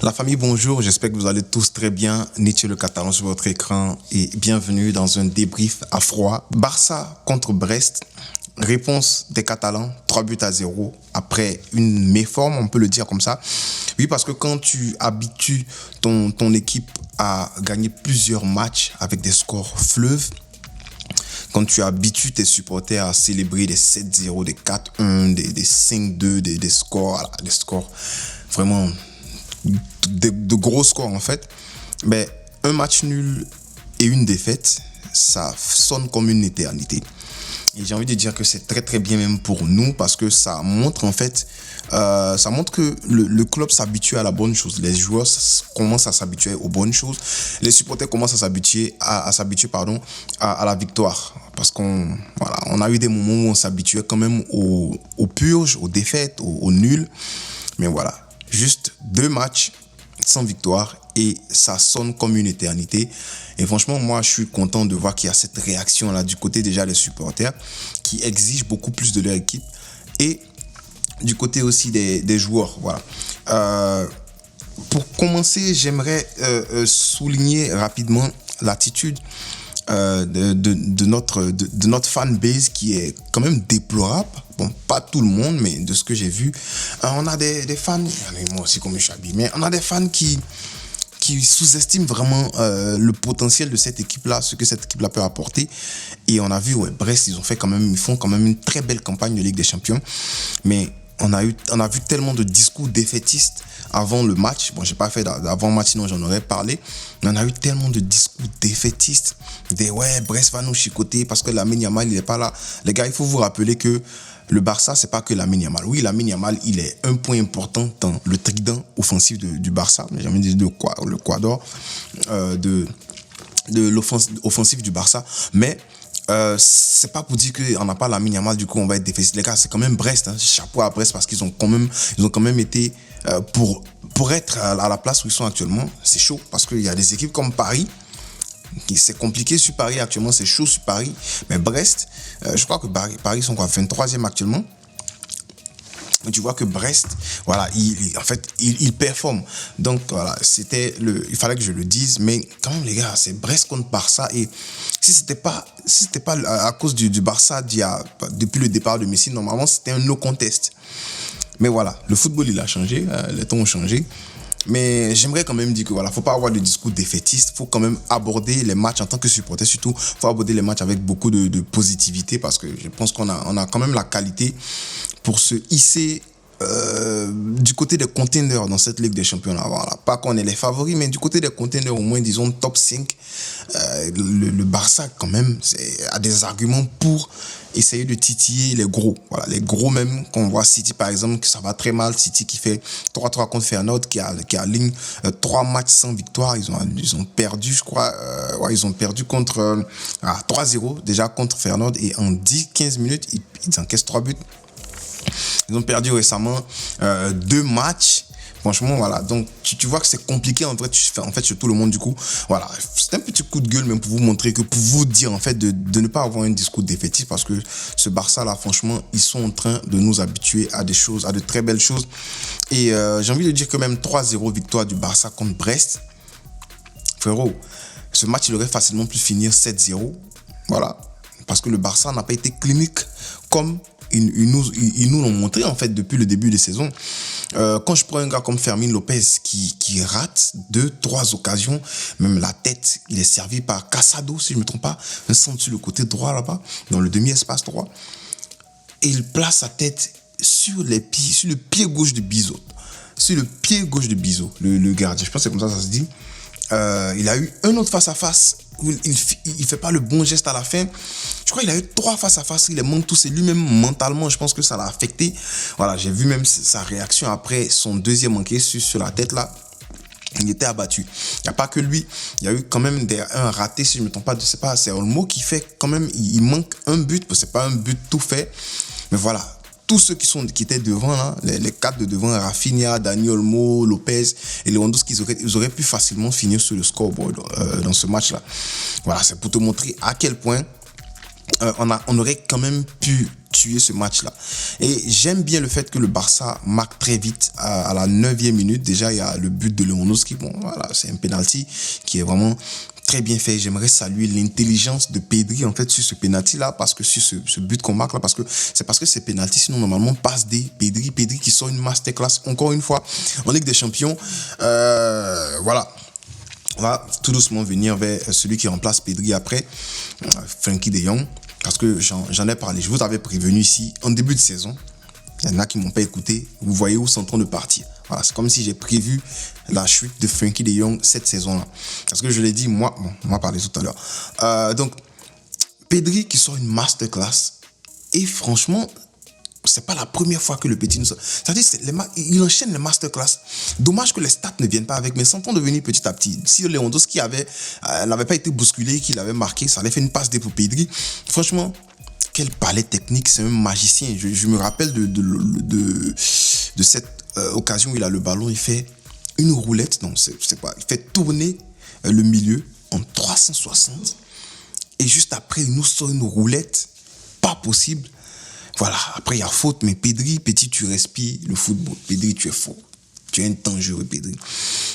La famille, bonjour, j'espère que vous allez tous très bien. Nietzsche le Catalan sur votre écran et bienvenue dans un débrief à froid. Barça contre Brest, réponse des Catalans, 3-0 après une méforme, on peut le dire comme ça. Oui, parce que quand tu habitues ton équipe à gagner plusieurs matchs avec des scores fleuves, quand tu habitues tes supporters à célébrer des 7-0, des 4-1, des 5-2, des scores vraiment de gros scores en fait, mais un match nul et une défaite, ça sonne comme une éternité. Et j'ai envie de dire que c'est très très bien même pour nous parce que ça montre en fait, ça montre que le club s'habitue à la bonne chose. Les joueurs commencent à s'habituer aux bonnes choses. Les supporters commencent à s'habituer à la victoire. Parce qu'on a eu des moments où on s'habituait quand même aux purges, aux défaites, aux nuls. Mais voilà, juste 2 matchs sans victoire et ça sonne comme une éternité. Et franchement, moi, je suis content de voir qu'il y a cette réaction-là du côté déjà des supporters qui exigent beaucoup plus de leur équipe et du côté aussi des joueurs. Voilà. Pour commencer, j'aimerais souligner rapidement l'attitude de notre fanbase qui est quand même déplorable. Bon, pas tout le monde, mais de ce que j'ai vu, on a des fans, moi aussi comme je suis habillé, mais on a des fans qui sous-estiment vraiment le potentiel de cette équipe-là, ce que cette équipe-là peut apporter. Et on a vu, Brest, ils font quand même une très belle campagne de Ligue des Champions. Mais on a vu tellement de discours défaitistes avant le match. Bon, j'ai pas fait d'avant-match, sinon j'en aurais parlé. Mais on a eu tellement de discours défaitistes. Brest va nous chicoter parce que Lamine Yamal, il est pas là. Les gars, il faut vous rappeler que le Barça, c'est pas que Lamine Yamal. Oui, Lamine Yamal, il est un point important dans le trident offensif du Barça. J'ai jamais dit le quadre de l'offensif du Barça. Mais c'est pas pour dire qu'on n'a pas Lamine Yamal, du coup on va être défaitiste. Les gars, c'est quand même Brest, hein. Chapeau à Brest parce qu'ils ont quand même été pour être à la place où ils sont actuellement. C'est chaud parce qu'il y a des équipes comme Paris. C'est compliqué sur Paris actuellement, c'est chaud sur Paris. Mais Brest, je crois que Paris sont 23e actuellement. Mais tu vois que Brest, voilà, il performe. Donc voilà, il fallait que je le dise. Mais quand même les gars, c'est Brest contre Barça. Et si c'était pas à cause du Barça depuis le départ de Messi, normalement c'était un no contest. Mais voilà, le football il a changé, les temps ont changé. Mais j'aimerais quand même dire que voilà, faut pas avoir de discours défaitiste, faut quand même aborder les matchs en tant que supporter, surtout faut aborder les matchs avec beaucoup de positivité parce que je pense qu'on a quand même la qualité pour se hisser du côté des conteneurs dans cette Ligue des Champions. Voilà. Pas qu'on est les favoris, mais du côté des conteneurs, au moins disons top 5, le Barça quand même a des arguments pour essayer de titiller les gros. Voilà, les gros même, qu'on voit City par exemple, que ça va très mal. City qui fait 3-3 contre Feyenoord, qui a ligne 3 matchs sans victoire. Ils ont perdu, je crois, ils ont perdu contre 3-0 déjà contre Feyenoord et en 10-15 minutes, ils encaissent 3 buts. Ils ont perdu récemment 2 matchs. Franchement, voilà. Donc, tu vois que c'est compliqué en fait sur tout le monde du coup. Voilà. C'est un petit coup de gueule même pour vous montrer pour vous dire en fait de ne pas avoir un discours défaitiste parce que ce Barça là, franchement, ils sont en train de nous habituer à de très belles choses. Et j'ai envie de dire que même 3-0 victoire du Barça contre Brest. Frérot, ce match il aurait facilement pu finir 7-0. Voilà. Parce que le Barça n'a pas été clinique comme ils nous l'ont montré en fait depuis le début de saison. Quand je prends un gars comme Fermín López qui rate 2-3 occasions, même la tête, il est servi par Casado si je ne me trompe pas, un centre sur le côté droit là-bas, dans le demi-espace droit, et il place sa tête sur le pied gauche de Bizot. Sur le pied gauche de Bizot, le gardien, je pense que c'est comme ça se dit. Il a eu un autre face-à-face où il fait pas le bon geste à la fin. Je crois qu'il a eu 3 face-à-face, il les manque tous et lui-même mentalement, je pense que ça l'a affecté. Voilà, j'ai vu même sa réaction après son deuxième manqué sur la tête là. Il était abattu. Il n'y a pas que lui. Il y a eu quand même un raté, si je ne me trompe pas, c'est Olmo qui fait quand même, il manque un but, c'est pas un but tout fait. Mais voilà. Tous ceux qui étaient devant, là, les 4 de devant, Rafinha, Dani Olmo, Lopez et Lewandowski, ils auraient pu facilement finir sur le scoreboard dans ce match-là. Voilà, c'est pour te montrer à quel point on aurait quand même pu tuer ce match-là. Et j'aime bien le fait que le Barça marque très vite à la 9e minute. Déjà, il y a le but de Lewandowski. Bon, voilà, c'est un penalty qui est vraiment très bien fait. J'aimerais saluer l'intelligence de Pedri, en fait, sur ce penalty-là, parce que sur ce but qu'on marque là, parce que c'est penalty, sinon, normalement, passe des Pedri qui sort une masterclass, encore une fois, en Ligue des Champions. Voilà. On va tout doucement venir vers celui qui remplace Pedri après, Frenkie de Jong, parce que j'en ai parlé. Je vous avais prévenu ici, en début de saison, il y en a qui ne m'ont pas écouté. Vous voyez où c'est en train de partir. Voilà, c'est comme si j'ai prévu la chute de Frenkie de Jong cette saison-là. Parce que je l'ai dit, moi, on va parler tout à l'heure. Donc, Pedri qui sort une masterclass. Et franchement, c'est pas la première fois que le petit nous sort. C'est-à-dire, il enchaîne les masterclass. Dommage que les stats ne viennent pas avec, mais ça en devenir petit à petit. Si Lewandowski n'avait pas été bousculé, qu'il avait marqué, ça allait faire une passe D pour Pedri. Franchement, quel palais technique, c'est un magicien. Je me rappelle de cette occasion où il a le ballon, il fait une roulette, non, c'est pas, il fait tourner le milieu en 360 et juste après, il nous sort une roulette, pas possible. Voilà, après il y a faute, mais Pedri, petit, tu respires le football. Pedri, tu es fort. Tu es un dangereux, Pedri.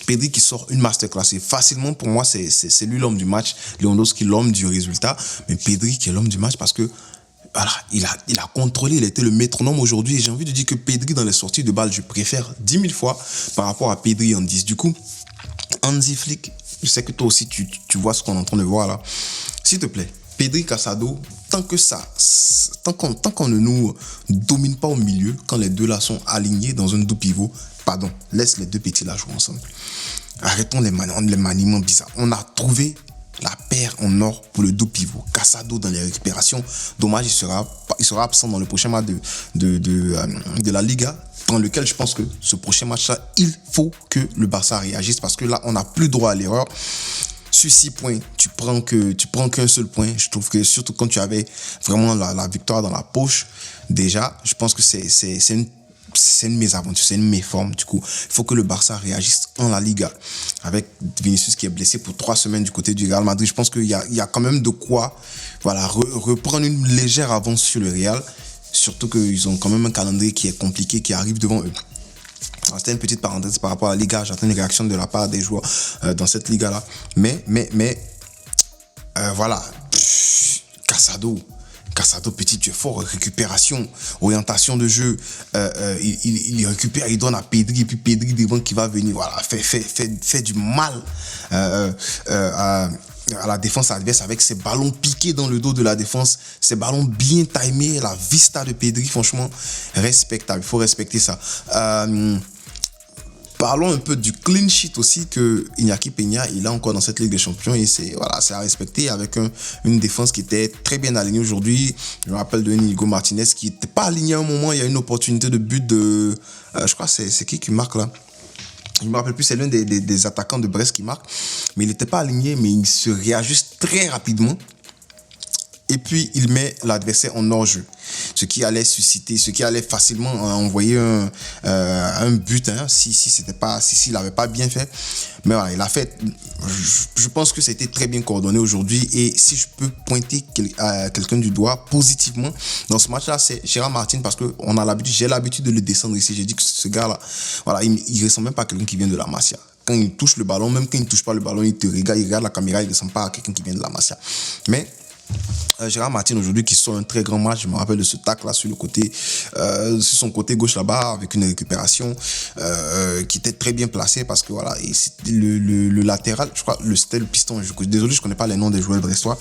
Pedri qui sort une masterclass. Et facilement, pour moi, c'est lui l'homme du match. Lewandowski, l'homme du résultat. Mais Pedri qui est l'homme du match parce que voilà, il a contrôlé, il a été le métronome aujourd'hui. Et j'ai envie de dire que Pedri, dans les sorties de balles, je préfère 10 000 fois par rapport à Pedri en 10. Du coup, Hansi Flick, je sais que toi aussi, tu vois ce qu'on est en train de voir là. S'il te plaît, Pedri, Casado, tant qu'on ne nous domine pas au milieu, quand les deux là sont alignés dans un double pivot, pardon, laisse les deux petits là jouer ensemble. Arrêtons les maniements bizarres. On a trouvé la paire en or pour le double pivot. Casado dans les récupérations. Dommage, il sera absent dans le prochain match de la Liga, dans lequel je pense que ce prochain match-là, il faut que le Barça réagisse parce que là, on n'a plus droit à l'erreur. Sur 6 points, tu prends qu'un seul point. Je trouve que surtout quand tu avais vraiment la victoire dans la poche, déjà, je pense que c'est une mésaventure, c'est une méforme. Du coup, il faut que le Barça réagisse en la Liga. Avec Vinicius qui est blessé pour 3 semaines du côté du Real Madrid, je pense qu'il y a quand même de quoi voilà, reprendre une légère avance sur le Real. Surtout qu'ils ont quand même un calendrier qui est compliqué, qui arrive devant eux. C'était une petite parenthèse par rapport à la Liga. J'attends une réaction de la part des joueurs dans cette Liga-là. Mais voilà. Casado, petit, tu es fort. Récupération, orientation de jeu. Il récupère, il donne à Pedri. Et puis Pedri devant qui va venir. Voilà, fait du mal à la défense adverse avec ses ballons piqués dans le dos de la défense, ces ballons bien timés, la vista de Pedri, franchement, respectable. Il faut respecter ça. Parlons un peu du clean sheet aussi que Iñaki Peña, il a encore dans cette Ligue des Champions et c'est à respecter avec une défense qui était très bien alignée aujourd'hui. Je me rappelle de Inigo Martinez qui n'était pas aligné à un moment, il y a une opportunité de but de... je crois que c'est qui marque là? Je ne me rappelle plus, c'est l'un des attaquants de Brest qui marque. Mais il n'était pas aligné, mais il se réajuste très rapidement. Et puis, il met l'adversaire en hors-jeu. Ce qui allait facilement envoyer un but, hein, s'il n'avait pas bien fait. Mais voilà, il a fait. Je pense que ça a été très bien coordonné aujourd'hui. Et si je peux pointer quelqu'un du doigt positivement dans ce match-là, c'est Gérard Martin, parce que j'ai l'habitude de le descendre ici. J'ai dit que ce gars-là, voilà, il ressemble même pas à quelqu'un qui vient de la Masia. Quand il touche le ballon, même quand il ne touche pas le ballon, il regarde la caméra, il ne ressemble pas à quelqu'un qui vient de la Masia. Mais Gérard Martin aujourd'hui qui sort un très grand match. Je me rappelle de ce tac là sur son côté gauche là-bas avec une récupération qui était très bien placée parce que voilà, et le latéral, je crois c'était le piston. Désolé, je connais pas les noms des joueurs brestois.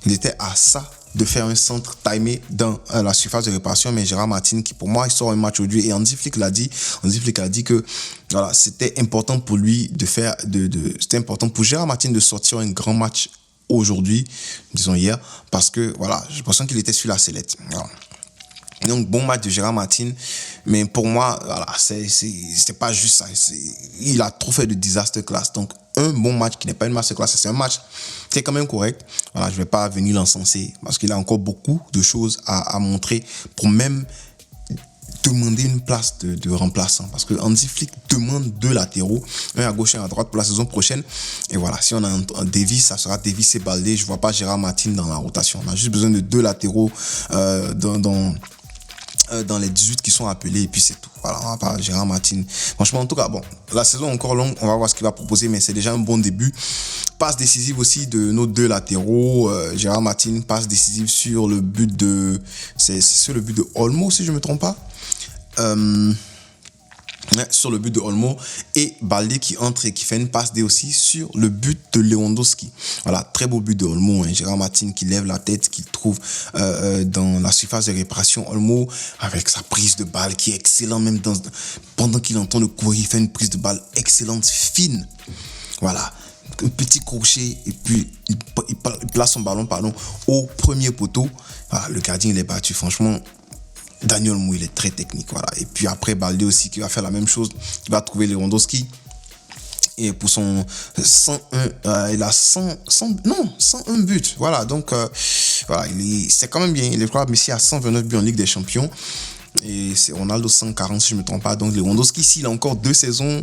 Il était à ça de faire un centre timé dans la surface de réparation, mais Gérard Martin qui pour moi il sort un match aujourd'hui et Hansi Flick a dit que voilà, c'était important pour lui c'était important pour Gérard Martin de sortir un grand match aujourd'hui, disons hier, parce que voilà, j'ai l'impression qu'il était sur la sellette. Voilà. Donc bon match de Gérard Martin, mais pour moi voilà, c'était pas juste ça. Il a trop fait de disaster class. Donc un bon match qui n'est pas une masterclass, c'est un match qui est quand même correct. Voilà, je vais pas venir l'encenser parce qu'il a encore beaucoup de choses à montrer pour même demander une place de remplaçant parce que Hansi Flick demande 2 latéraux, un à gauche et un à droite pour la saison prochaine. Et voilà, si on a un Davis, ça sera Davis et Baldé. Je vois pas Gérard Martin dans la rotation. On a juste besoin de 2 latéraux dans les 18 qui sont appelés et puis c'est tout. Voilà, on va pas Gérard Martin. Franchement, en tout cas, bon, la saison est encore longue, on va voir ce qu'il va proposer, mais c'est déjà un bon début. Passe décisive aussi de nos 2 latéraux. Gérard Martin, passe décisive sur le but de... C'est sur le but de Olmo, si je me trompe pas. Sur le but de Olmo, et Baldé qui entre et qui fait une passe D aussi sur le but de Lewandowski. Voilà, très beau but de Olmo, hein. Gérard Martin qui lève la tête, qui trouve dans la surface de réparation Olmo avec sa prise de balle qui est excellente, même pendant qu'il entend le courir, il fait une prise de balle excellente, fine. Voilà, un petit crochet et puis il place son ballon au premier poteau. Voilà, le gardien il est battu, franchement. Daniel Olmo, il est très technique, voilà. Et puis après, Baldé aussi qui va faire la même chose, il va trouver Lewandowski. Et pour son 101, il a 101 buts, voilà. Donc, voilà, c'est quand même bien. Il est probable Messi a 129 buts en Ligue des Champions. Et c'est Ronaldo 140 si je ne me trompe pas. Donc Lewandowski, s'il a encore 2 saisons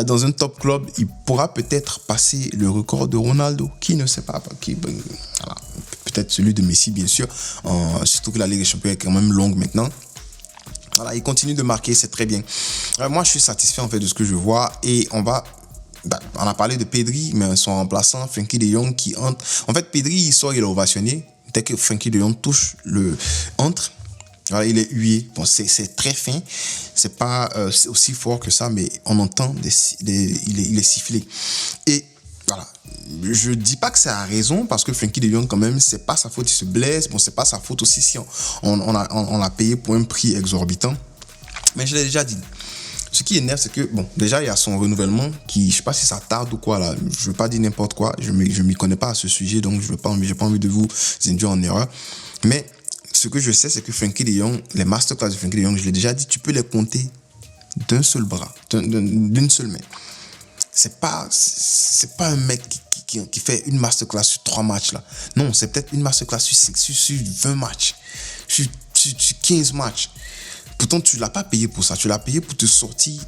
dans un top club, il pourra peut-être passer le record de Ronaldo. Qui ne sait pas. Voilà. Peut-être celui de Messi, bien sûr. Surtout que la Ligue des Champions est quand même longue maintenant. Voilà, il continue de marquer, c'est très bien. Moi, je suis satisfait en fait de ce que je vois. Et on a parlé de Pedri, mais son remplaçant, Frenkie de Jong, qui entre. En fait, Pedri, il sort, il est ovationné. Dès que Frenkie de Jong touche entre. Voilà, il est hué. Bon, c'est très fin. C'est pas c'est aussi fort que ça, mais on entend il est sifflé. Et voilà. Je dis pas que c'est à raison parce que Frenkie de Jong, quand même, c'est pas sa faute, il se blesse. Bon, c'est pas sa faute aussi si on l'a payé pour un prix exorbitant. Mais je l'ai déjà dit. Ce qui énerve, c'est que, bon, déjà, il y a son renouvellement qui, je sais pas si ça tarde ou quoi, là. Je veux pas dire n'importe quoi. Je m'y connais pas à ce sujet, donc j'ai pas envie de vous induire en erreur. Mais ce que je sais, c'est que Frenkie de Jong, les masterclass de Frenkie de Jong, je l'ai déjà dit, tu peux les compter d'un seul bras, d'une seule main. C'est pas un mec qui fait une masterclass sur 3 matchs là. Non, c'est peut-être une masterclass sur 20 matchs, sur 15 matchs. Pourtant, tu l'as pas payé pour ça. Tu l'as payé pour te sortir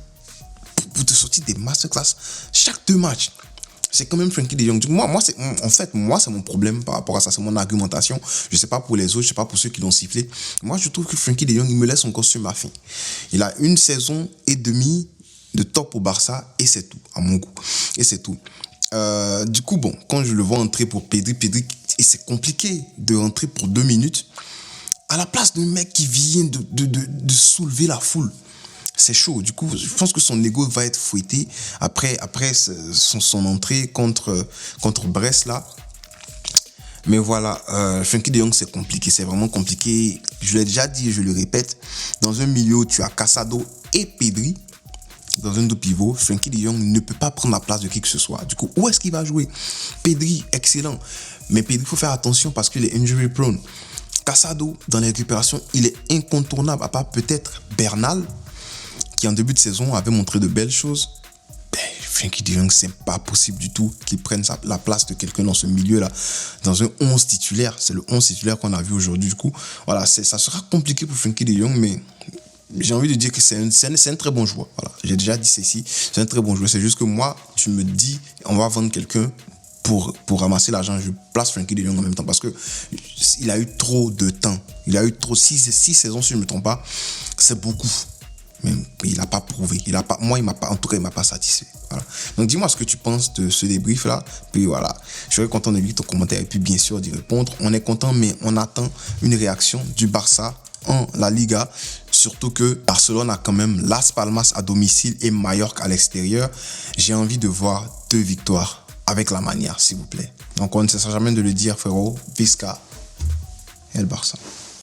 des masterclass chaque 2 matchs. C'est quand même Frenkie de Jong. Moi, c'est mon problème par rapport à ça. C'est mon argumentation. Je sais pas pour les autres, je sais pas pour ceux qui l'ont sifflé. Moi, je trouve que Frenkie de Jong, il me laisse encore sur ma faim. Il a 1 saison et demie de top au Barça et c'est tout, à mon goût. Et c'est tout. Du coup, bon, quand je le vois entrer pour Pedri, et c'est compliqué de rentrer pour 2 minutes à la place d'un mec qui vient de soulever la foule. C'est chaud. Du coup, je pense que son ego va être fouetté après son entrée contre Brest là. Mais voilà, Frenkie de Jong, c'est compliqué, c'est vraiment compliqué. Je l'ai déjà dit et je le répète. Dans un milieu où tu as Casado et Pedri, dans un double pivot, Frenkie de Jong ne peut pas prendre la place de qui que ce soit. Du coup, où est-ce qu'il va jouer? Pedri, excellent. Mais Pedri, il faut faire attention parce qu'il est injury prone. Casado, dans les récupérations, il est incontournable, à part peut-être Bernal, qui en début de saison avait montré de belles choses. Frenkie de Jong, c'est pas possible du tout qu'il prenne la place de quelqu'un dans ce milieu-là, dans un 11 titulaire. C'est le 11 titulaire qu'on a vu aujourd'hui. Du coup, voilà, ça sera compliqué pour Frenkie de Jong, mais j'ai envie de dire que c'est un très bon joueur. Voilà, j'ai déjà dit ceci, c'est un très bon joueur. C'est juste que moi, tu me dis, on va vendre quelqu'un pour ramasser l'argent. Je place Frenkie de Jong en même temps parce que il a eu trop de temps. Il a eu trop 6 saisons, si je ne me trompe pas. C'est beaucoup. Mais il n'a pas prouvé. Moi, il m'a pas satisfait. Voilà. Donc, dis-moi ce que tu penses de ce débrief-là. Puis voilà, je serais content de lire ton commentaire et puis bien sûr d'y répondre. On est content, mais on attend une réaction du Barça en La Liga. Surtout que Barcelone a quand même Las Palmas à domicile et Mallorca à l'extérieur. J'ai envie de voir 2 victoires avec la manière, s'il vous plaît. Donc, on ne cessera jamais de le dire, frérot. Visca et le Barça.